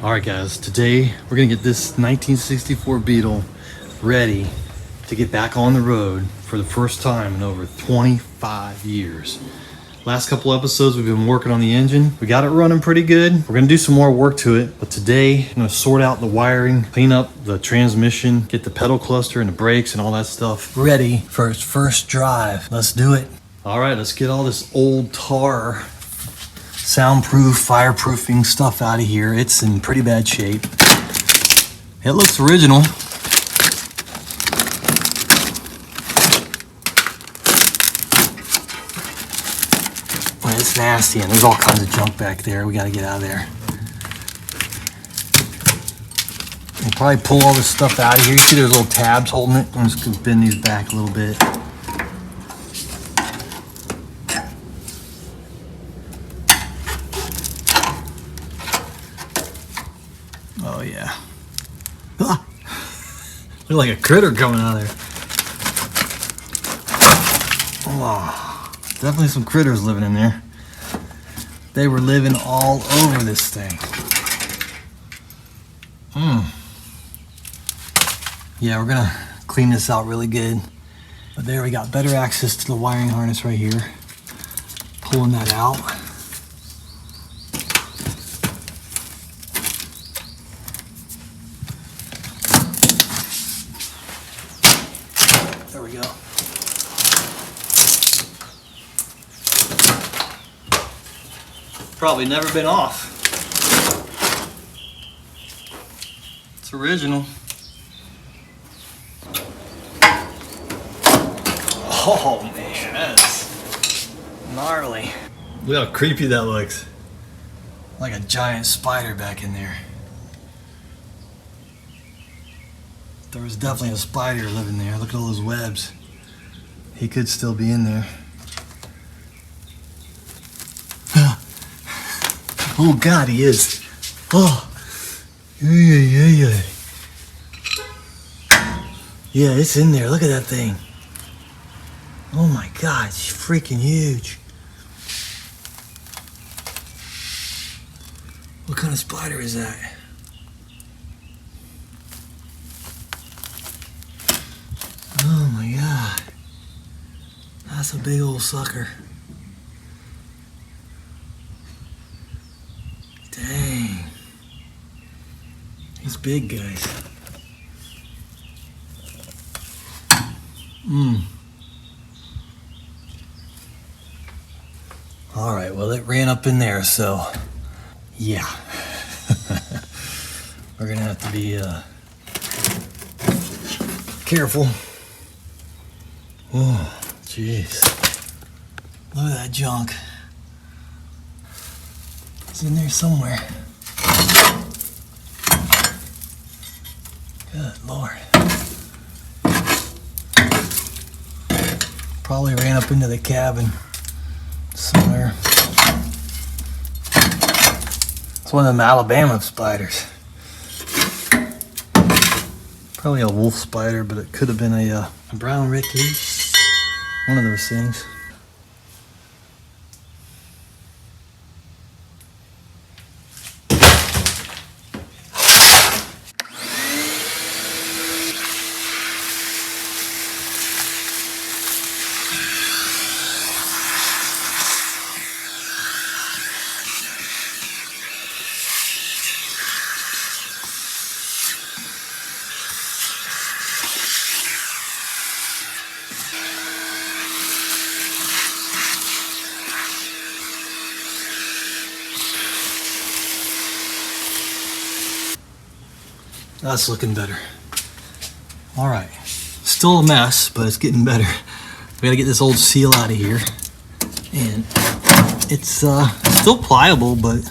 Alright guys, today we're gonna get this 1964 Beetle ready to get back on the road for the first time in over 25 years. Last couple episodes we've been working on the engine. We got it running pretty good. We're gonna do some more work to it, but today I'm gonna sort out the wiring, clean up the transmission, get the pedal cluster and the brakes and all that stuff ready for its first drive. Let's do it. Alright, let's get all this old tar soundproof, fireproofing stuff out of here. It's in pretty bad shape. It looks original. Well, it's nasty and there's all kinds of junk back there. We gotta get out of there. We'll probably pull all this stuff out of here. You see there's little tabs holding it. I'm just gonna bend these back a little bit. Oh yeah. Ah. There's like a critter coming out of there. Oh, definitely some critters living in there. They were living all over this thing. Yeah, we're gonna clean this out really good. But there we got better access to the wiring harness right here. Pulling that out. There we go. Probably never been off. It's original. Oh man, that's gnarly. Look how creepy that looks. Like a giant spider back in there. There was definitely a spider living there. Look at all those webs. He could still be in there. Oh God, he is. Oh, yeah. Yeah, it's in there. Look at that thing. Oh my God, it's freaking huge. What kind of spider is that? Oh my God. That's a big old sucker. Dang. He's big, guys. All right, well, it ran up in there, so yeah. We're gonna have to be careful. Oh, jeez. Look at that junk. It's in there somewhere. Good Lord. Probably ran up into the cabin somewhere. It's one of them Alabama spiders. Probably a wolf spider, but it could have been a brown recluse. One of those things. That's looking better. All right, still a mess, but it's getting better. We gotta get this old seal out of here. And it's still pliable, but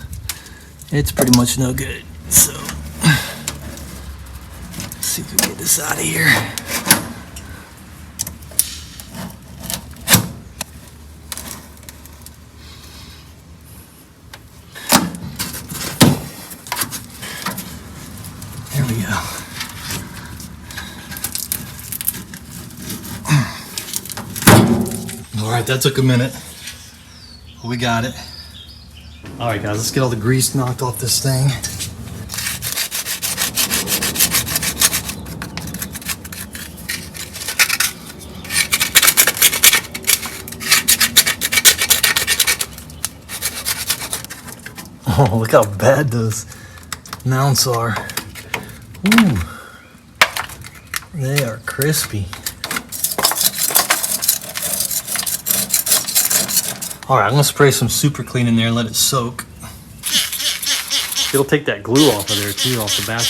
it's pretty much no good. So, let's see if we can get this out of here. There we go. All right, that took a minute. We got it. All right, guys, let's get all the grease knocked off this thing. Oh, look how bad those mounts are. Ooh, they are crispy. All right, I'm gonna spray some super clean in there and let it soak. It'll take that glue off of there too, off the back.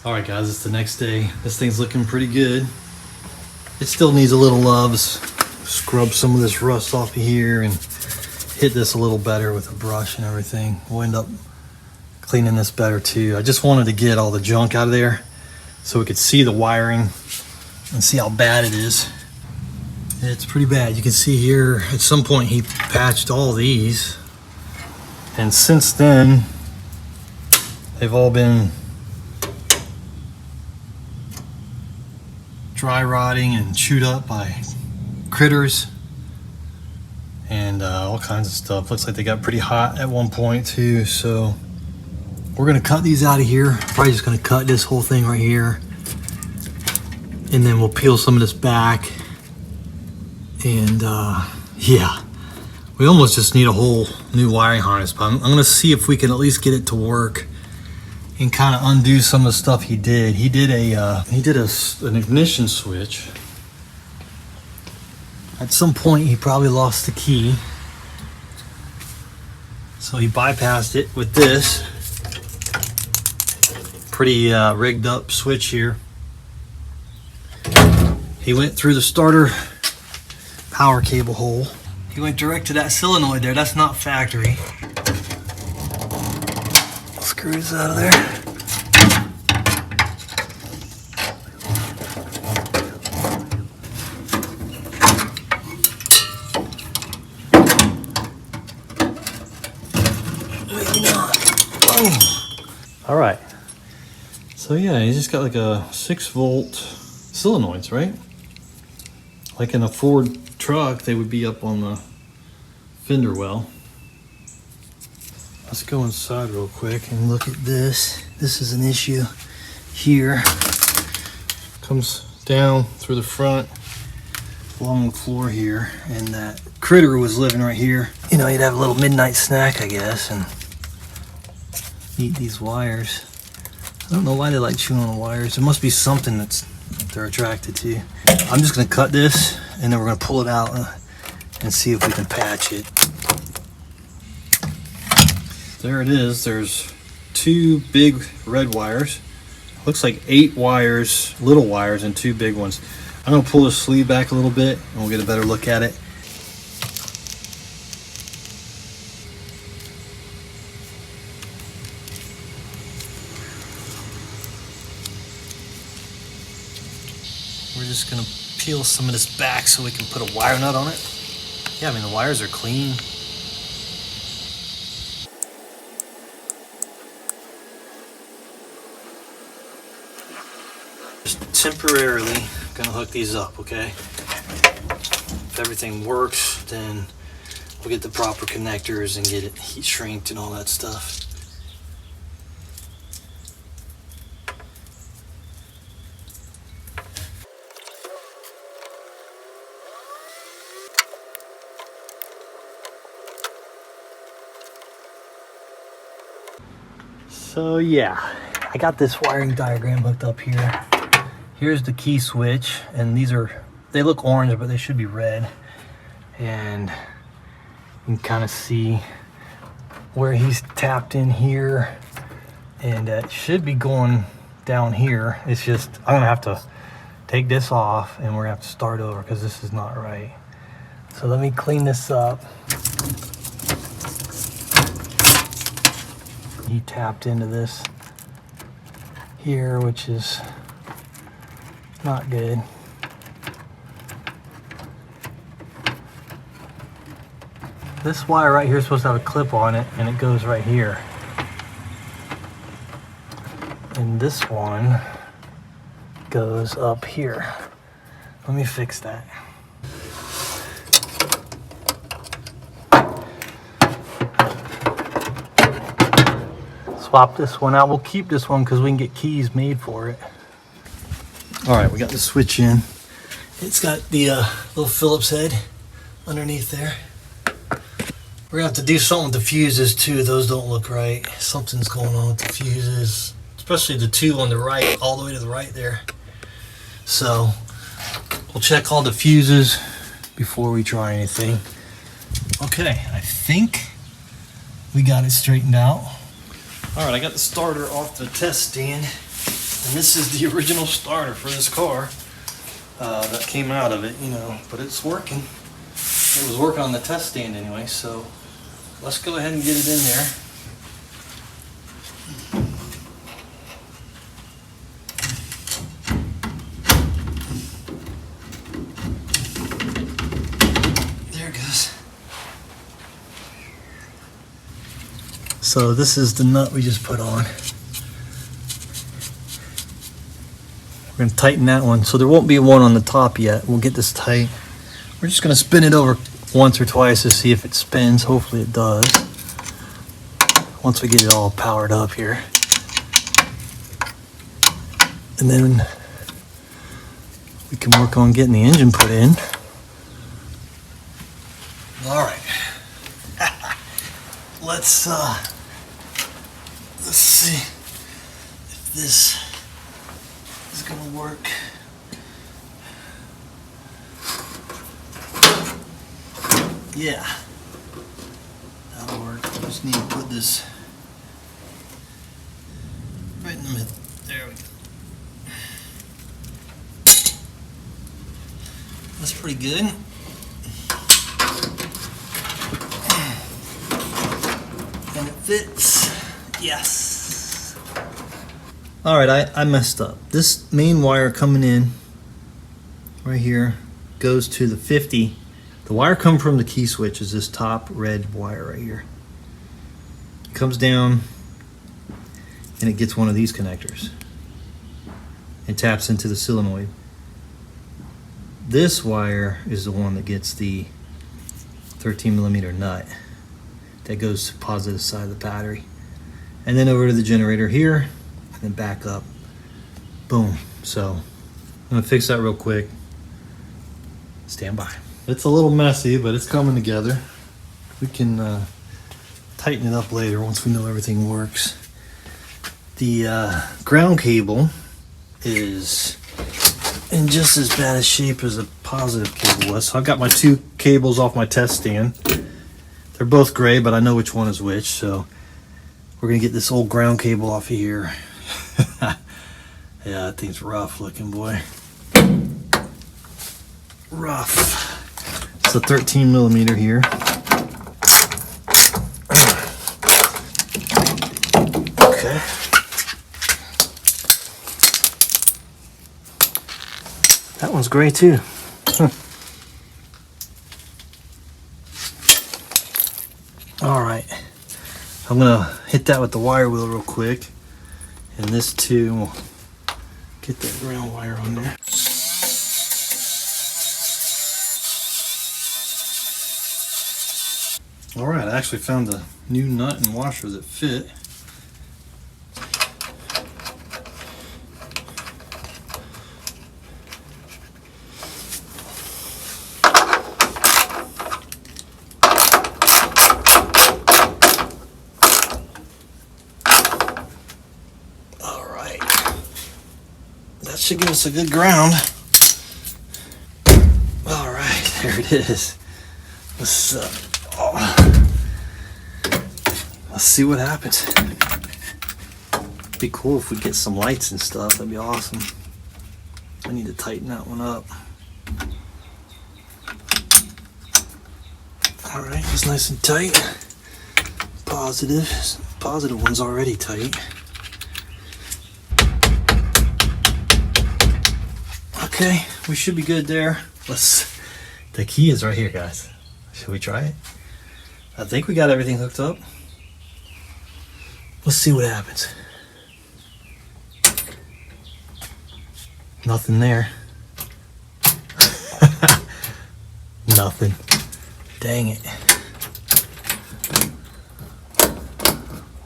All right, guys, it's the next day. This thing's looking pretty good. It still needs a little love. Scrub some of this rust off of here and hit this a little better with a brush and everything. We'll end up cleaning this better too. I just wanted to get all the junk out of there so we could see the wiring and see how bad it is. It's pretty bad. You can see here at some point he patched all these, and since then they've all been dry rotting and chewed up by critters and all kinds of stuff. Looks like they got pretty hot at one point too, so we're gonna cut these out of here. Probably just gonna cut this whole thing right here, and then we'll peel some of this back. And yeah, we almost just need a whole new wiring harness, but I'm gonna see if we can at least get it to work and kind of undo some of the stuff he did. He did an ignition switch. At some point he probably lost the key, so he bypassed it with this pretty rigged up switch here. He went through the starter power cable hole. He went direct to that solenoid there. That's not factory. Screws out of there. Maybe not. Oh. All right. So yeah, he's just got like a 6-volt solenoids, right? Like in a Ford truck, they would be up on the fender well. Let's go inside real quick and look at this. This is an issue here. Comes down through the front along the floor here, and that critter was living right here. You know, you'd have a little midnight snack, I guess, and eat these wires. I don't know why they like chewing on the wires. There must be something they're attracted to. I'm just gonna cut this, and then we're gonna pull it out and see if we can patch it. There it is. There's 2 big red wires. Looks like 8 wires, little wires, and 2 big ones. I'm gonna pull the sleeve back a little bit and we'll get a better look at it. We're just gonna peel some of this back so we can put a wire nut on it. Yeah, I mean the wires are clean. Just temporarily gonna hook these up, okay? If everything works, then we'll get the proper connectors and get it heat shrinked and all that stuff. So yeah, I got this wiring diagram hooked up here. Here's the key switch, and they look orange, but they should be red. And you can kind of see where he's tapped in here, and it should be going down here. It's just, I'm gonna have to take this off and we're gonna have to start over because this is not right. So let me clean this up. He tapped into this here, which is not good. This wire right here is supposed to have a clip on it, and it goes right here. And this one goes up here. Let me fix that. Swap this one out. We'll keep this one because we can get keys made for it. All right, we got the switch in. It's got the little Phillips head underneath there. We're gonna have to do something with the fuses too. Those don't look right. Something's going on with the fuses, especially the two on the right, all the way to the right there. So we'll check all the fuses before we try anything. Okay, I think we got it straightened out. All right, I got the starter off the test stand, and this is the original starter for this car that came out of it, you know, but it's working. It was working on the test stand anyway, so let's go ahead and get it in there. There it goes. So this is the nut we just put on. We're going to tighten that one. So there won't be one on the top yet. We'll get this tight. We're just going to spin it over once or twice to see if it spins. Hopefully it does. Once we get it all powered up here. And then we can work on getting the engine put in. All right. Let's see if this is gonna work. Yeah, that'll work. Just need to put this right in the middle. There we go. That's pretty good. And it fits. Yes. All right, I messed up. This main wire coming in right here goes to the 50. The wire coming from the key switch is this top red wire right here. It comes down and it gets one of these connectors. It taps into the solenoid. This wire is the one that gets the 13mm nut that goes to the positive side of the battery. And then over to the generator here, and then back up. Boom. So I'm gonna fix that real quick. Stand by. It's a little messy, but it's coming together. We can tighten it up later once we know everything works. The ground cable is in just as bad a shape as the positive cable was. So I've got my two cables off my test stand. They're both gray, but I know which one is which, so we're gonna get this old ground cable off of here. Yeah, that thing's rough looking, boy. rough. It's a 13 millimeter here. Okay. That one's gray too. All right. I'm gonna hit that with the wire wheel real quick. And this too, we'll get that ground wire on there. All right, I actually found a new nut and washer that fit. All right, that should give us a good ground. All right, there it is. Let's see what happens. Be cool if we get some lights and stuff. That'd be awesome. I need to tighten that one up. All right, it's nice and tight. Positive. Positive one's already tight. Okay, we should be good there. The key is right here, guys. Should we try it? I think we got everything hooked up. Let's see what happens. Nothing there. Nothing. Dang it.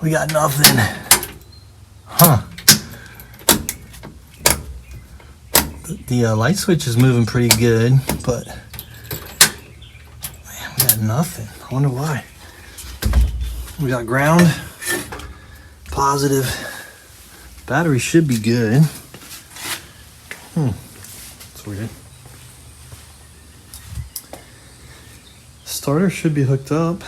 We got nothing. Huh. The light switch is moving pretty good, but man, we got nothing. I wonder why. We got ground. Positive. Battery should be good. That's weird. Starter should be hooked up.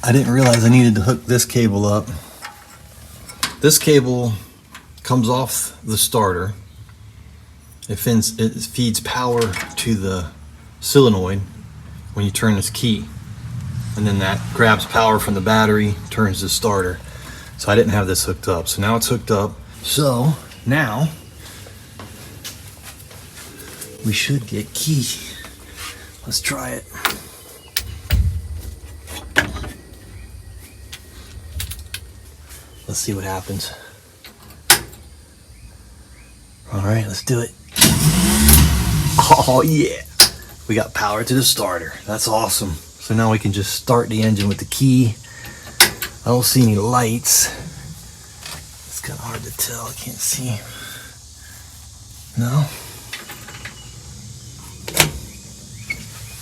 I didn't realize I needed to hook this cable up. This cable comes off the starter. It feeds power to the solenoid when you turn this key, and then that grabs power from the battery, turns the starter. So I didn't have this hooked up, so now it's hooked up. So now we should get key. Let's try it. Let's see what happens. All right, let's do it. Oh yeah. We got power to the starter. That's awesome. So now we can just start the engine with the key. I don't see any lights. It's kind of hard to tell. I can't see. No?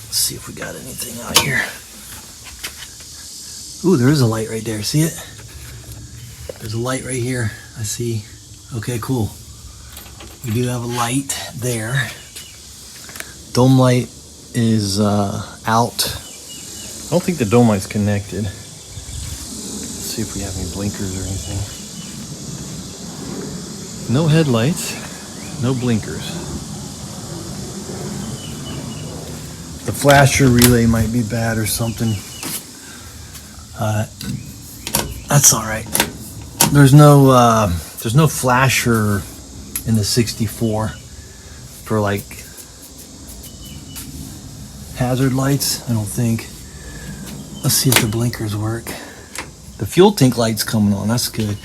Let's see if we got anything out here. Ooh, there is a light right there. See it? There's a light right here. I see. Okay, cool. We do have a light there. Dome light is out. I don't think the dome light's connected. Let's see if we have any blinkers or anything. No headlights, no blinkers. The flasher relay might be bad or something. That's all right. There's no flasher in the 64 for like hazard lights, I don't think. Let's see if the blinkers work. The fuel tank light's coming on, that's good.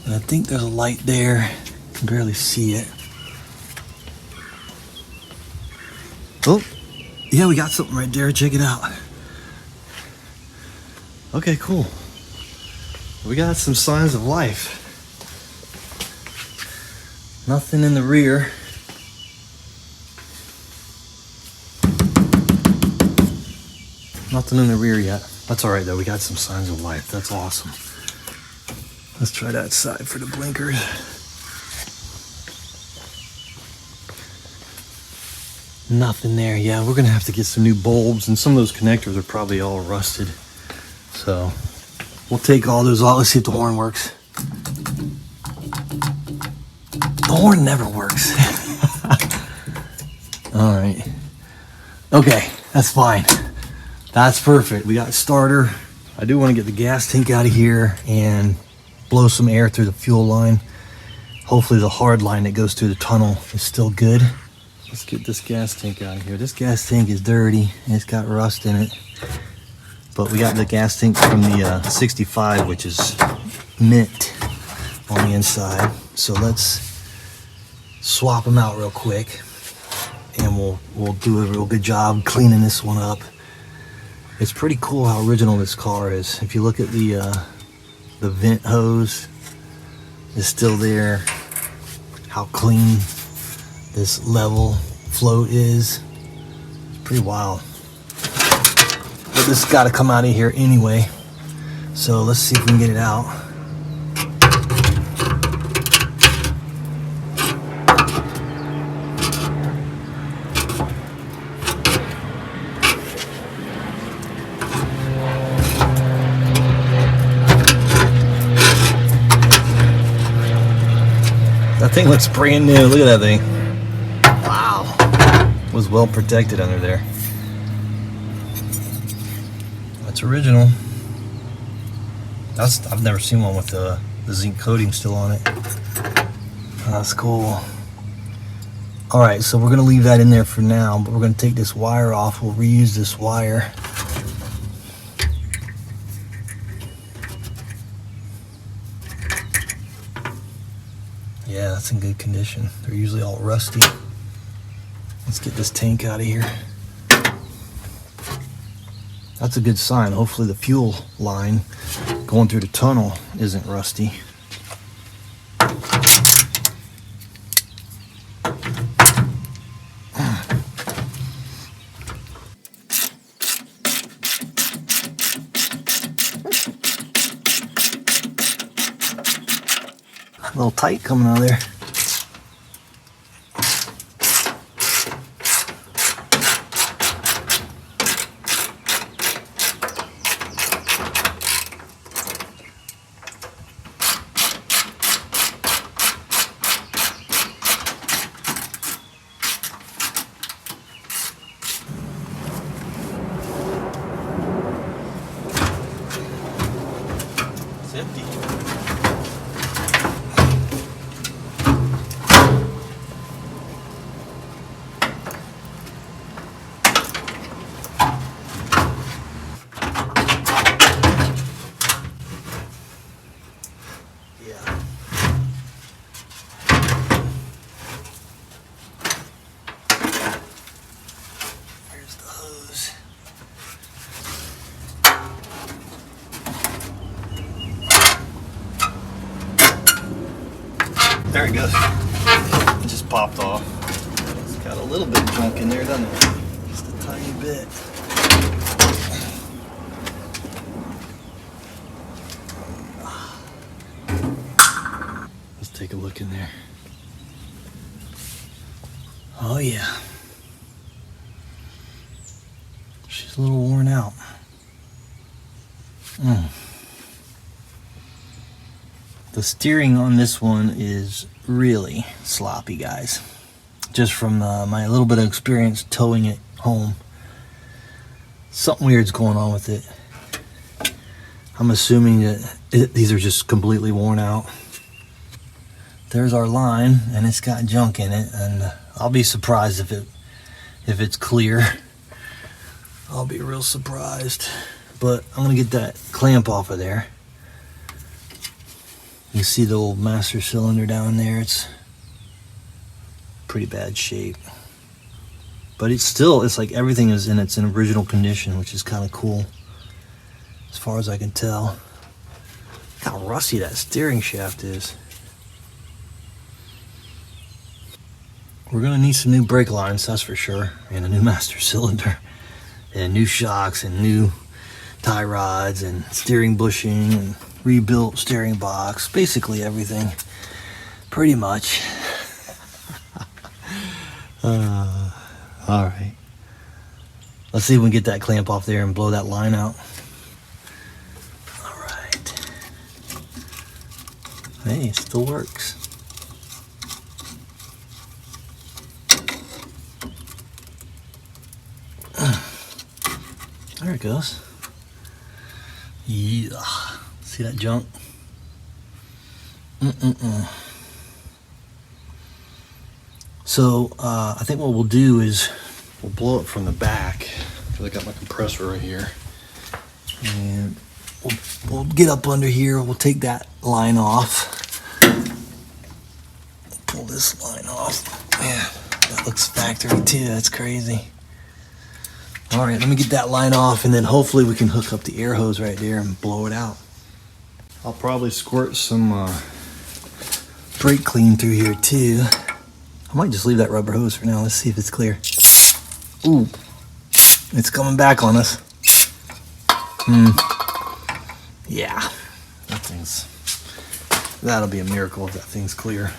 And I think there's a light there. I can barely see it. Oh, yeah, we got something right there. Check it out. Okay, cool. We got some signs of life. Nothing in the rear. Nothing in the rear yet. That's all right though, we got some signs of life. That's awesome. Let's try that side for the blinkers. Nothing there. Yeah, we're gonna have to get some new bulbs, and some of those connectors are probably all rusted. So we'll take all those out. Let's see if the horn works. horn never works. All right. Okay, that's fine. That's perfect. We got starter. I do want to get the gas tank out of here and blow some air through the fuel line. Hopefully the hard line that goes through the tunnel is still good. Let's get this gas tank out of here. This gas tank is dirty and it's got rust in it. But we got the gas tank from the 65, which is mint on the inside. So let's swap them out real quick, and we'll do a real good job cleaning this one up. It's pretty cool how original this car is. If you look at the vent hose is still there. How clean this level float is. It's pretty wild. But this has got to come out of here anyway. So let's see if we can get it out. That thing looks brand new. Look at that thing. Wow. It was well protected under there. That's original. I've never seen one with the zinc coating still on it. That's cool. Alright, so we're going to leave that in there for now, but we're going to take this wire off. We'll reuse this wire. Yeah, that's in good condition. They're usually all rusty. Let's get this tank out of here. That's a good sign. Hopefully the fuel line going through the tunnel isn't rusty. A little tight coming out of there. It's empty. There it goes. It just popped off. It's got a little bit of junk in there, doesn't it? Just a tiny bit. Let's take a look in there. Oh yeah. She's a little worn out. The steering on this one is really sloppy, guys. Just from my little bit of experience towing it home. Something weird's going on with it. I'm assuming that these are just completely worn out. There's our line, and it's got junk in it, and I'll be surprised if it's clear. I'll be real surprised. But I'm gonna get that clamp off of there. You see the old master cylinder down there. It's pretty bad shape, but it's like everything is in its original condition, which is kind of cool as far as I can tell. Look how rusty that steering shaft is. We're gonna need some new brake lines, that's for sure, and a new master cylinder, and new shocks, and new tie rods, and steering bushing, and rebuilt steering box, basically everything, pretty much. All right, let's see if we can get that clamp off there and blow that line out. All right. Hey, it still works. There it goes. Yeah. See that junk? So I think what we'll do is we'll blow it from the back. I got my compressor right here, and we'll get up under here. We'll take that line off. Pull this line off. Yeah, that looks factory too. That's crazy. All right, let me get that line off, and then hopefully we can hook up the air hose right there and blow it out. I'll probably squirt some brake clean through here too. I might just leave that rubber hose for now. Let's see if it's clear. Ooh, it's coming back on us. Yeah, that'll be a miracle if that thing's clear.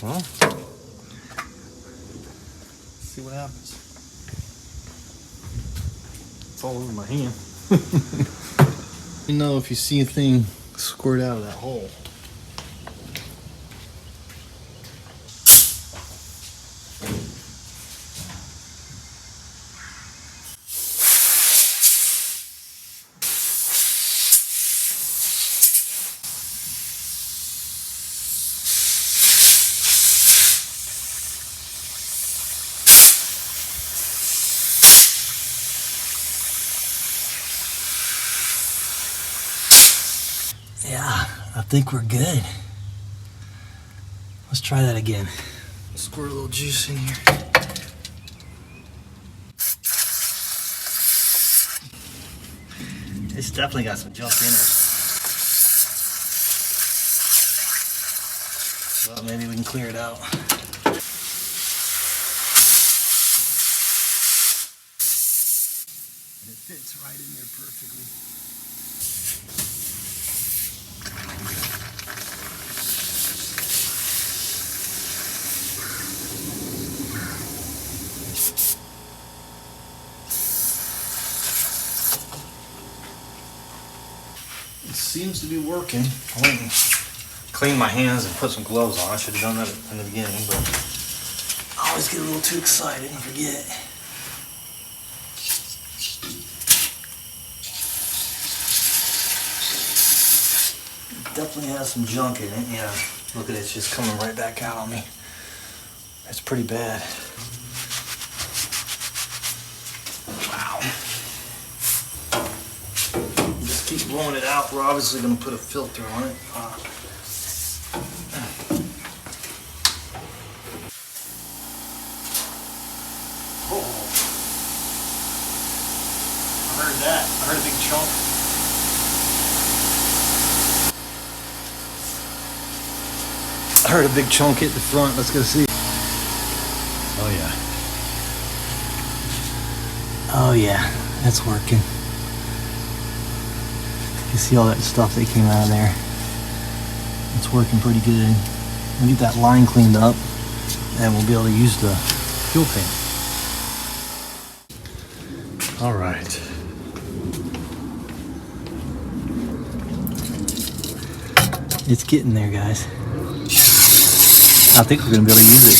Well, let's see what happens. It's all over my hand. You know, if you see a thing squirt out of that hole. Yeah, I think we're good. Let's try that again. Squirt a little juice in here. It's definitely got some junk in it. Well, maybe we can clear it out. And it fits right in there perfectly. It seems to be working. I went and cleaned my hands and put some gloves on. I should have done that in the beginning, but I always get a little too excited and forget. It definitely has some junk in it. Yeah, look at it, it's just coming right back out on me. It's pretty bad. Wow. Just keep blowing it out. We're obviously going to put a filter on it. I heard that. I heard a big chunk. I heard a big chunk hit the front. Let's go see. Oh yeah. Oh yeah, that's working. You see all that stuff that came out of there. It's working pretty good. We'll get that line cleaned up and we'll be able to use the fuel tank. All right. It's getting there, guys. I think we're gonna be able to use it.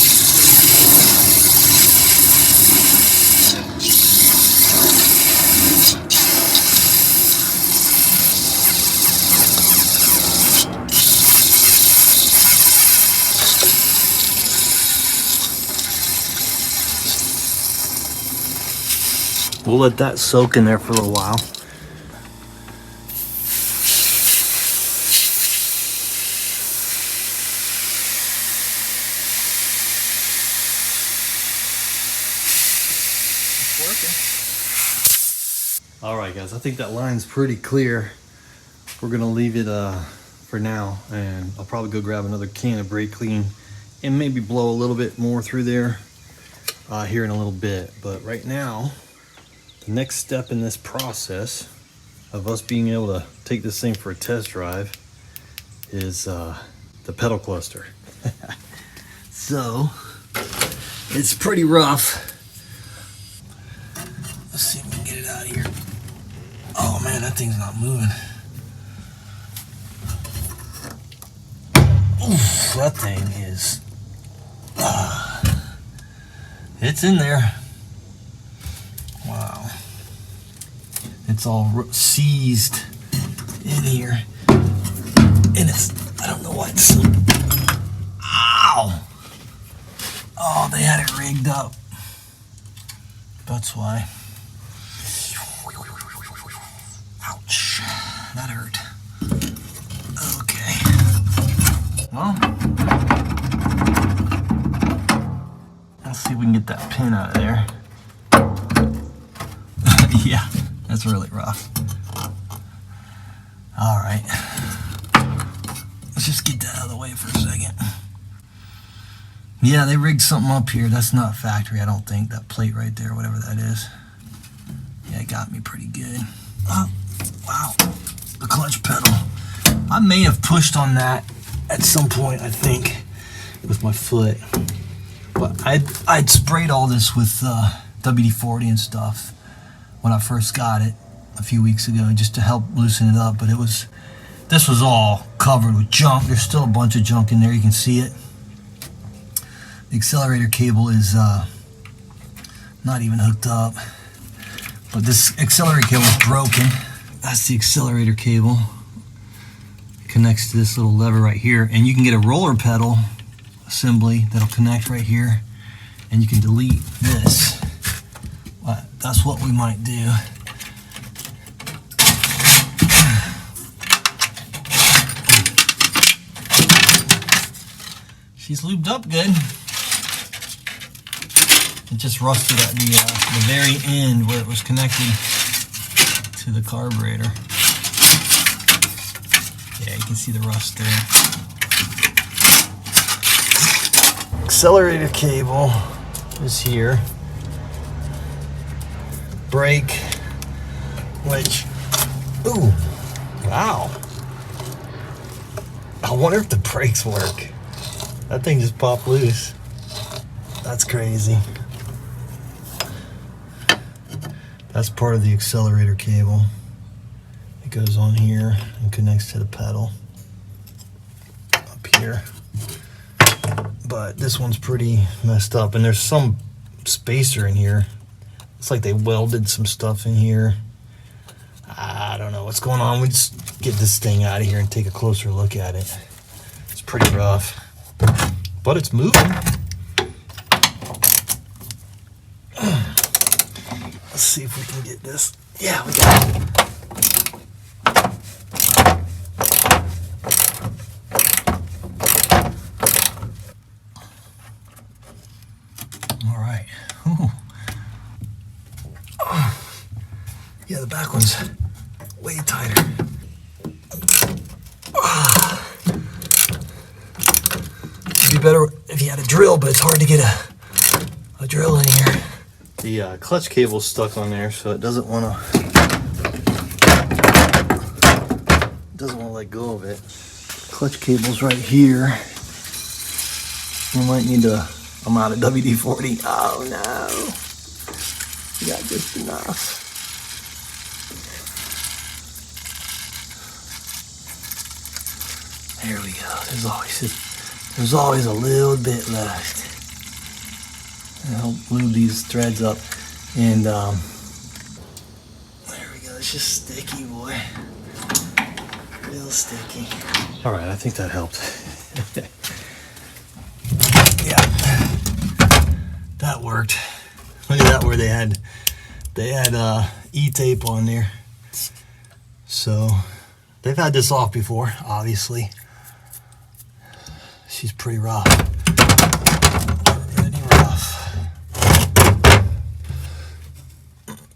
We'll let that soak in there for a little while. All right, guys, I think that line's pretty clear. We're gonna leave it for now, and I'll probably go grab another can of brake clean and maybe blow a little bit more through there here in a little bit. But right now, the next step in this process of us being able to take this thing for a test drive is the pedal cluster. So it's pretty rough. Let's see if we can thing's not moving. Oof, that thing is... it's in there. Wow. It's all seized in here. And it's... I don't know why it's so... Ow! Oh, they had it rigged up. That's why. Ouch. That hurt. Okay. Well, let's see if we can get that pin out of there. Yeah, that's really rough. All right. Let's just get that out of the way for a second. Yeah, they rigged something up here. That's not factory, I don't think. That plate right there, whatever that is. Yeah, it got me pretty good. Oh, wow. The clutch pedal. I may have pushed on that at some point, I think, with my foot. But I'd sprayed all this with WD-40 and stuff when I first got it a few weeks ago, just to help loosen it up. But this was all covered with junk. There's still a bunch of junk in there. You can see it. The accelerator cable is not even hooked up, but this accelerator cable is broken. That's the accelerator cable. It connects to this little lever right here, and you can get a roller pedal assembly that'll connect right here, and you can delete this. But that's what we might do. She's lubed up good. It just rusted at the very end where it was connected to the carburetor. Yeah, you can see the rust there. Accelerator cable is here. Brake, which, ooh, wow. I wonder if the brakes work. That thing just popped loose. That's crazy. That's part of the accelerator cable. It goes on here and connects to the pedal up here. But this one's pretty messed up, and there's some spacer in here. It's like they welded some stuff in here. I don't know what's going on. We just get this thing out of here and take a closer look at it. It's pretty rough, but it's moving. Let's see if we can get this. Yeah, we got it. All right. Ooh. Oh. Yeah, the back one's way tighter. It'd be better if you had a drill, but it's hard to get a drill in here. The clutch cable's stuck on there, so it doesn't want to let go of it. Clutch cable's right here. We might need to amount of WD-40. Oh no, we got just enough. There we go. There's always a little bit left. I'll glue these threads up, and there we go. It's just sticky, boy. Real sticky. All right, I think that helped. Yeah, that worked. Look at that, where they had E-tape on there. So they've had this off before, obviously. She's pretty rough. Pretty rough.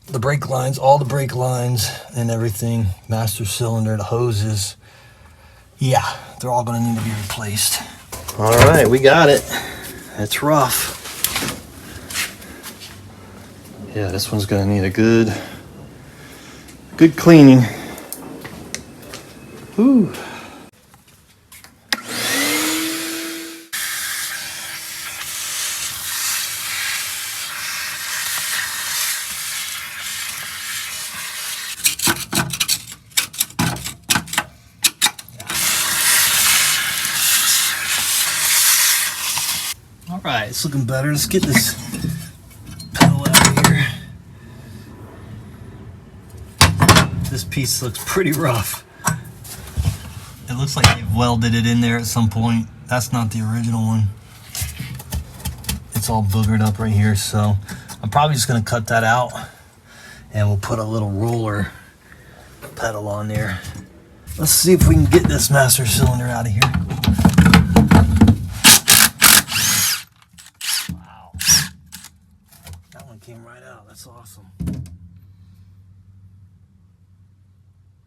The brake lines, all the brake lines and everything, master cylinder, the hoses, yeah, they're all going to need to be replaced. All right, we got it. It's rough. Yeah, this one's going to need a good cleaning. Whew. right, it's looking better. Let's get this pedal out of here. This piece looks pretty rough. It looks like they've welded it in there at some point. That's not the original one. It's all boogered up right here, so I'm probably just gonna cut that out and we'll put a little roller pedal on there. Let's see if we can get this master cylinder out of here. Wow. That one came right out. That's awesome.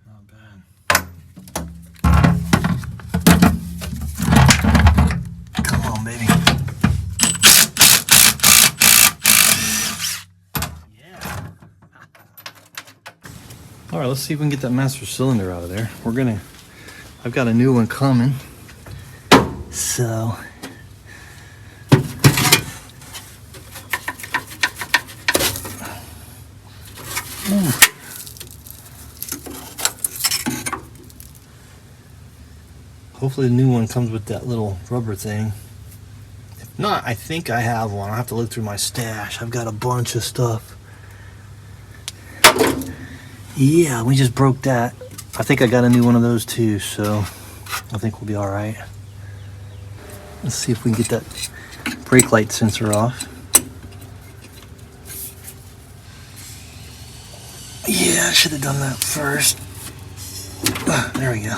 Not bad. Come on, baby. Yeah. All right, let's see if we can get that master cylinder out of there. I've got a new one coming. So. Hopefully the new one comes with that little rubber thing. If not, I think I have one. I'll have to look through my stash. I've got a bunch of stuff. Yeah, we just broke that. I think I got a new one of those too, so I think we'll be all right. Let's see if we can get that brake light sensor off. Yeah, I should have done that first. There we go.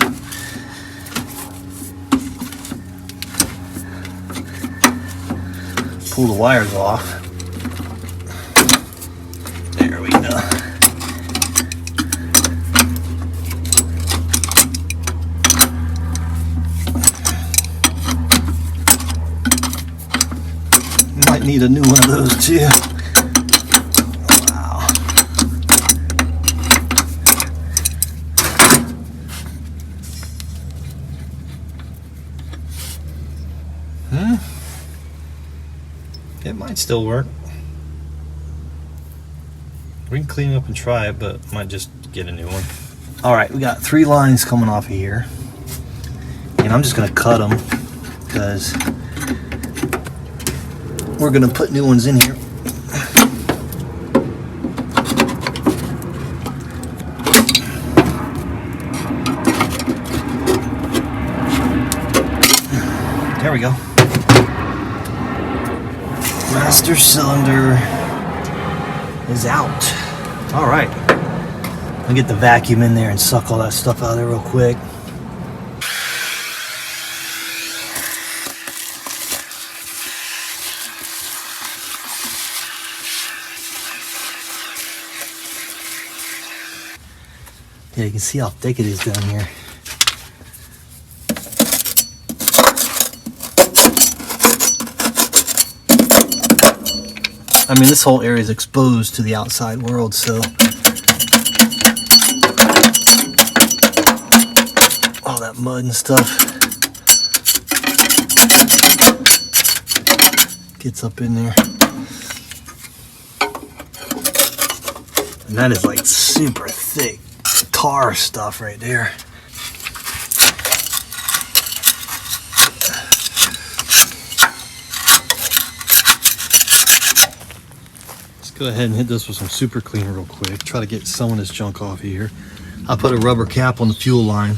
Pull the wires off. There we go. Might need a new one of those too. Wow. It might still work. We can clean it up and try it, but might just get a new one. All right, we got 3 lines coming off of here, and I'm just gonna cut them because we're gonna put new ones in here. There we go. Master cylinder is out. All right. I'll get the vacuum in there and suck all that stuff out of there real quick. Yeah, you can see how thick it is down here. I mean, this whole area is exposed to the outside world, so all that mud and stuff gets up in there. And that is like super thick tar stuff right there. Go ahead and hit this with some super clean real quick. Try to get some of this junk off of here. I put a rubber cap on the fuel line,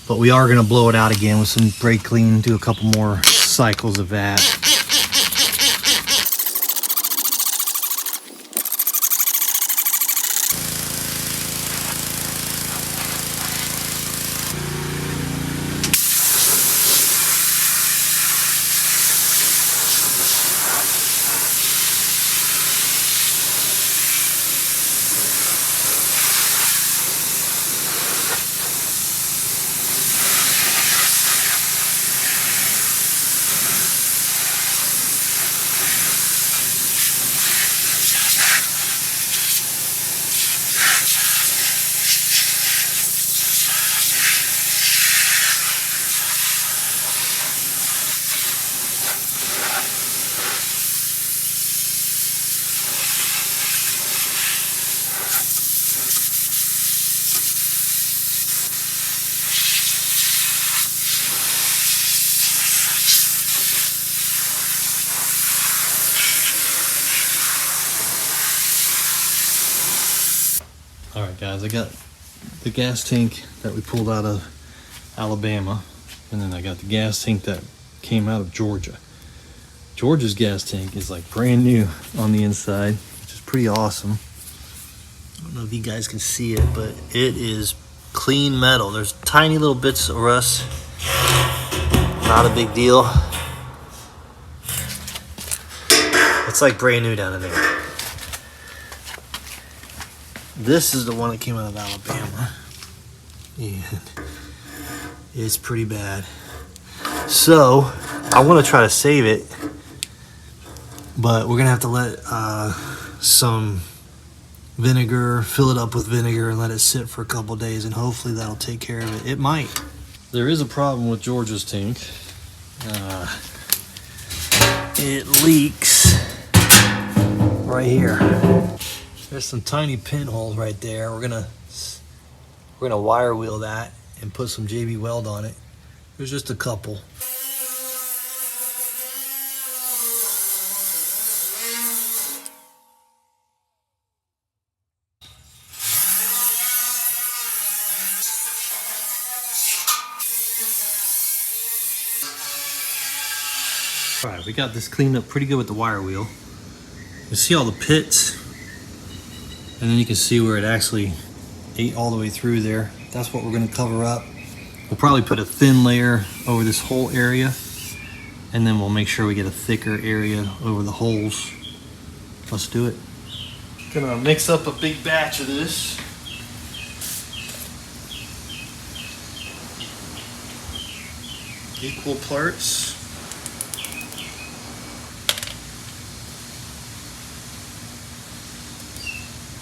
but we are going to blow it out again with some brake clean, do a couple more cycles of that. All right, guys, I got the gas tank that we pulled out of Alabama, and then I got the gas tank that came out of Georgia. Georgia's gas tank is like brand new on the inside, which is pretty awesome. I don't know if you guys can see it, but it is clean metal. There's tiny little bits of rust. Not a big deal. It's like brand new down in there. This is the one that came out of Alabama, and it's pretty bad. So I want to try to save it, but we're gonna have to let some vinegar, fill it up with vinegar, and let it sit for a couple days, and hopefully that'll take care of it. It might. There is a problem with Georgia's tank. It leaks right here. There's some tiny pinholes right there. We're gonna wire wheel that and put some JB Weld on it. There's just a couple. All right, we got this cleaned up pretty good with the wire wheel. You see all the pits, and then you can see where it actually ate all the way through there. That's what we're gonna cover up. We'll probably put a thin layer over this whole area, and then we'll make sure we get a thicker area over the holes. Let's do it. Gonna mix up a big batch of this. Equal parts.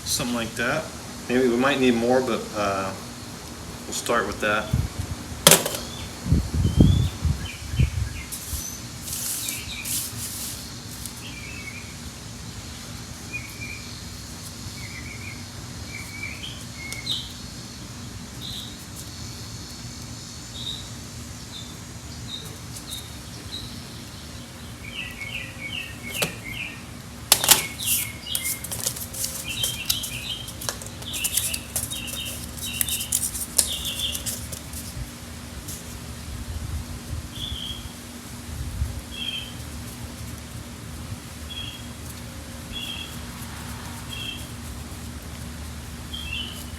Something like that. Maybe we might need more, but we'll start with that.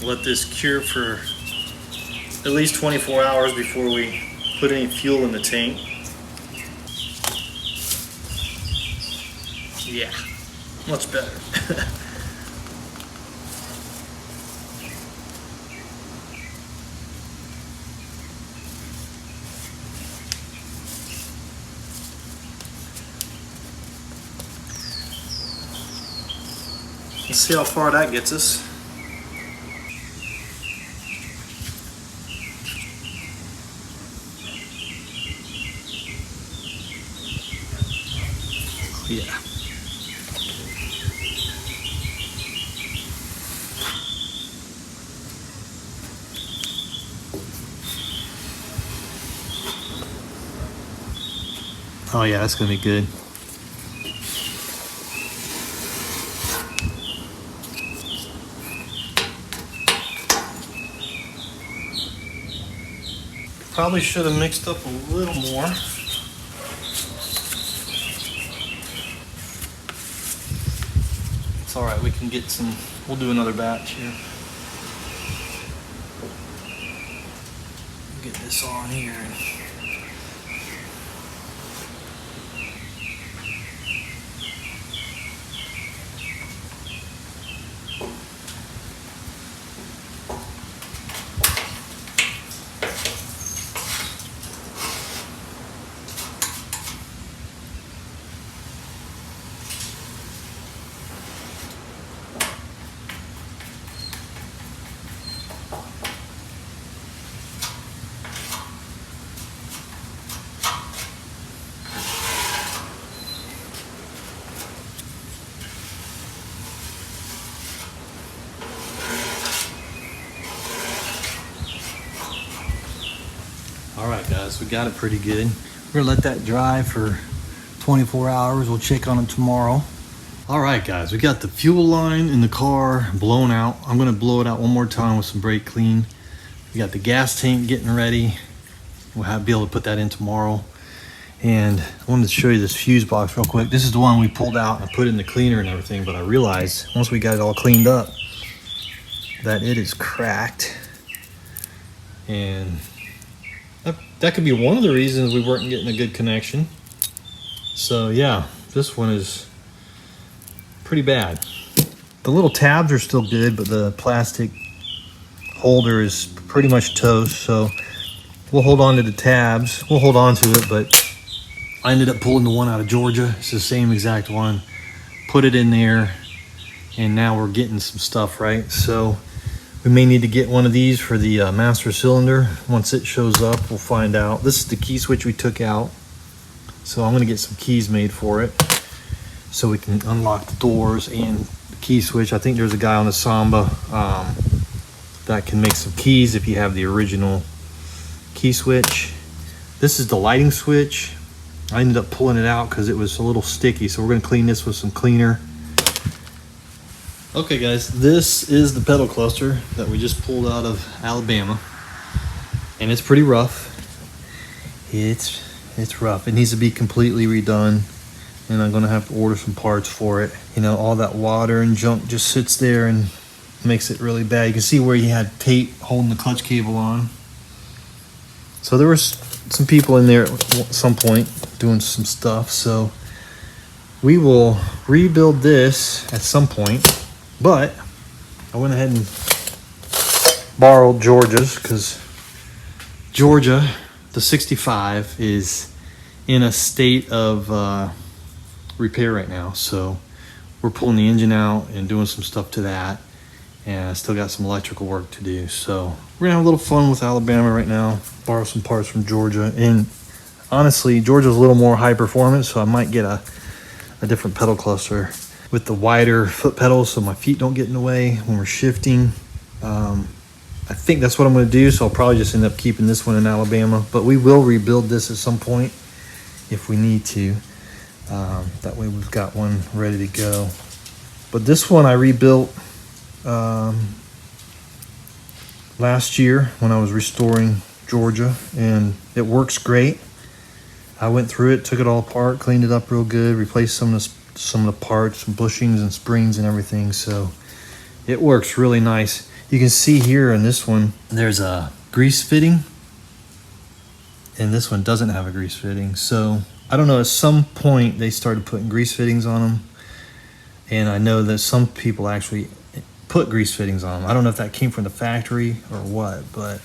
Let this cure for at least 24 hours before we put any fuel in the tank. Yeah, much better. Let's see how far that gets us. Yeah. Oh yeah, that's gonna be good. Probably should have mixed up a little more. It's all right, we can get some, we'll do another batch here. Get this on here. Alright guys, we got it pretty good. We're gonna let that dry for 24 hours. We'll check on it tomorrow. All right, guys, we got the fuel line in the car blown out. I'm gonna blow it out one more time with some brake clean. We got the gas tank getting ready. We'll be able to put that in tomorrow. And I wanted to show you this fuse box real quick. This is the one we pulled out and put in the cleaner and everything, but I realized once we got it all cleaned up that it is cracked. And that could be one of the reasons we weren't getting a good connection. So yeah, this one is pretty bad. The little tabs are still good, but the plastic holder is pretty much toast, so we'll hold on to the tabs. We'll hold on to it, but I ended up pulling the one out of Georgia. It's the same exact one. Put it in there, and now we're getting some stuff, right? So we may need to get one of these for the master cylinder. Once it shows up, we'll find out. This is the key switch we took out, so I'm gonna get some keys made for it so we can unlock the doors and the key switch. I think there's a guy on the Samba that can make some keys if you have the original key switch. This is the lighting switch. I ended up pulling it out because it was a little sticky, so we're going to clean this with some cleaner. Okay guys, this is the pedal cluster that we just pulled out of Alabama, and it's pretty rough. It's rough. It needs to be completely redone, and I'm going to have to order some parts for it. You know, all that water and junk just sits there and makes it really bad. You can see where he had tape holding the clutch cable on. So there was some people in there at some point doing some stuff, so we will rebuild this at some point. But I went ahead and borrowed Georgia's because Georgia, the 65, is in a state of repair right now, so we're pulling the engine out and doing some stuff to that, and I still got some electrical work to do. So we're gonna have a little fun with Alabama right now, borrow some parts from Georgia. And honestly, Georgia's a little more high performance, so I might get a different pedal cluster with the wider foot pedals so my feet don't get in the way when we're shifting. I think that's what I'm gonna do, so I'll probably just end up keeping this one in Alabama, but we will rebuild this at some point if we need to. That way we've got one ready to go. But this one I rebuilt last year when I was restoring Georgia, and it works great. I went through it, took it all apart, cleaned it up real good, replaced some of the parts, some bushings and springs and everything, so it works really nice. You can see here in this one there's a grease fitting, and this one doesn't have a grease fitting. So I don't know, at some point they started putting grease fittings on them, and I know that some people actually put grease fittings on them. I don't know if that came from the factory or what, but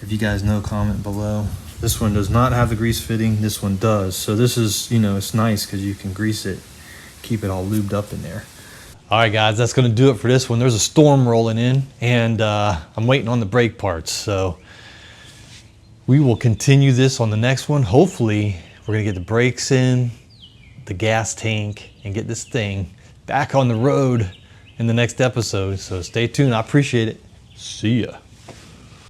if you guys know, comment below. This one does not have the grease fitting, this one does. So this is, you know, it's nice because you can grease it, keep it all lubed up in there. All right guys, that's gonna do it for this one. There's a storm rolling in, and I'm waiting on the brake parts. So we will continue this on the next one. Hopefully we're gonna get the brakes in, the gas tank, and get this thing back on the road in the next episode. So stay tuned, I appreciate it. See ya.